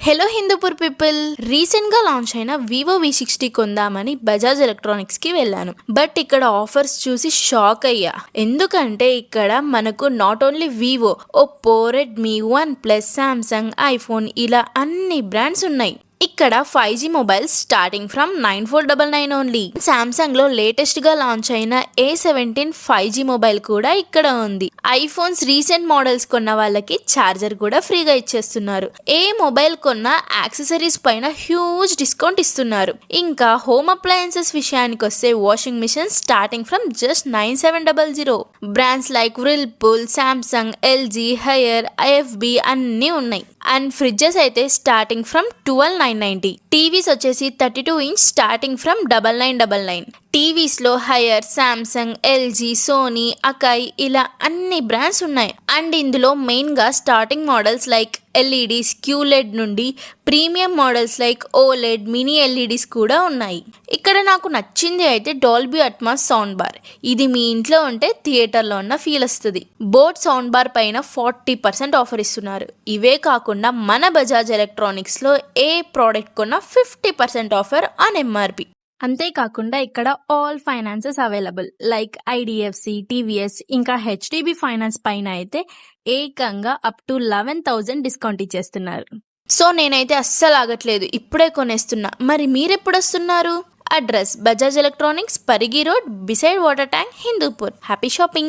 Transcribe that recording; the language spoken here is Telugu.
హలో హిందూపూర్ పీపుల్, రీసెంట్ గా లాంచ్ అయిన వివో V60 కొందామని బజాజ్ ఎలక్ట్రానిక్స్ కి వెళ్ళాను. బట్ ఇక్కడ ఆఫర్స్ చూసి షాక్ అయ్యా. ఎందుకంటే ఇక్కడ మనకు not only Vivo, Oppo, Redmi, one plus, Samsung, iPhone ఇలా అన్ని బ్రాండ్స్ ఉన్నాయి. ఇక్కడ 5G mobiles starting from 9499 only. Samsung లో లేటెస్ట్ గా లాంచ్ అయిన A17 5G మొబైల్ కూడా ఇక్కడ ఉంది. ఐఫోన్స్ రీసెంట్ మోడల్స్ కొన్న వాళ్ళకి ఛార్జర్ కూడా ఫ్రీగా ఇచ్చేస్తున్నారు. ఏ మొబైల్ కొన్నా యాక్సెసరీస్ పైన హ్యూజ్ డిస్కౌంట్ ఇస్తున్నారు. ఇంకా హోమ్ అప్లయన్సెస్ విషయానికి వస్తే washing machine starting from just 9700. Brands like Whirlpool, Samsung, LG, Haier, IFB అన్నీ ఉన్నాయి. అండ్ ఫ్రిడ్జెస్ అయితే స్టార్టింగ్ ఫ్రమ్ 12990. టీవీస్ వచ్చేసి 32 ఇంచ్ స్టార్టింగ్ ఫ్రమ్ 9999. టీవీస్ లో Haier, Samsung, LG, Sony, Akai ఇలా అన్ని బ్రాండ్స్ ఉన్నాయి. అండ్ ఇందులో మెయిన్ గా starting models like LEDs, QLED నుండి premium models like OLED, mini LEDs కూడా ఉన్నాయి. ఇక్కడ నాకు నచ్చింది అయితే డాల్బీ అట్మాస్ సౌండ్ బార్. ఇది మీ ఇంట్లో ఉంటే థియేటర్లో ఉన్న ఫీల్ వస్తుంది. బోట్ సౌండ్ బార్ పైన 40% ఆఫర్ ఇస్తున్నారు. ఇవే కాకుండా మన బజాజ్ ఎలక్ట్రానిక్స్ లో ఏ ప్రోడక్ట్ కొన్నా 50% ఆఫర్ ఆన్ MRP. అంతేకాకుండా ఇక్కడ all finances available like IDFC, TVS ఇంకా HDB ఫైనాన్స్ పైన అయితే ఏకంగా అప్ టు 11,000 డిస్కౌంట్ ఇచ్చేస్తున్నారు. సో నేనైతే అస్సలు ఆగట్లేదు, ఇప్పుడే కొనేస్తున్నా. మరి మీరెప్పుడు వస్తున్నారు? Address Bajaj electronics, Parigi road, beside water tank, Hindupur. Happy shopping.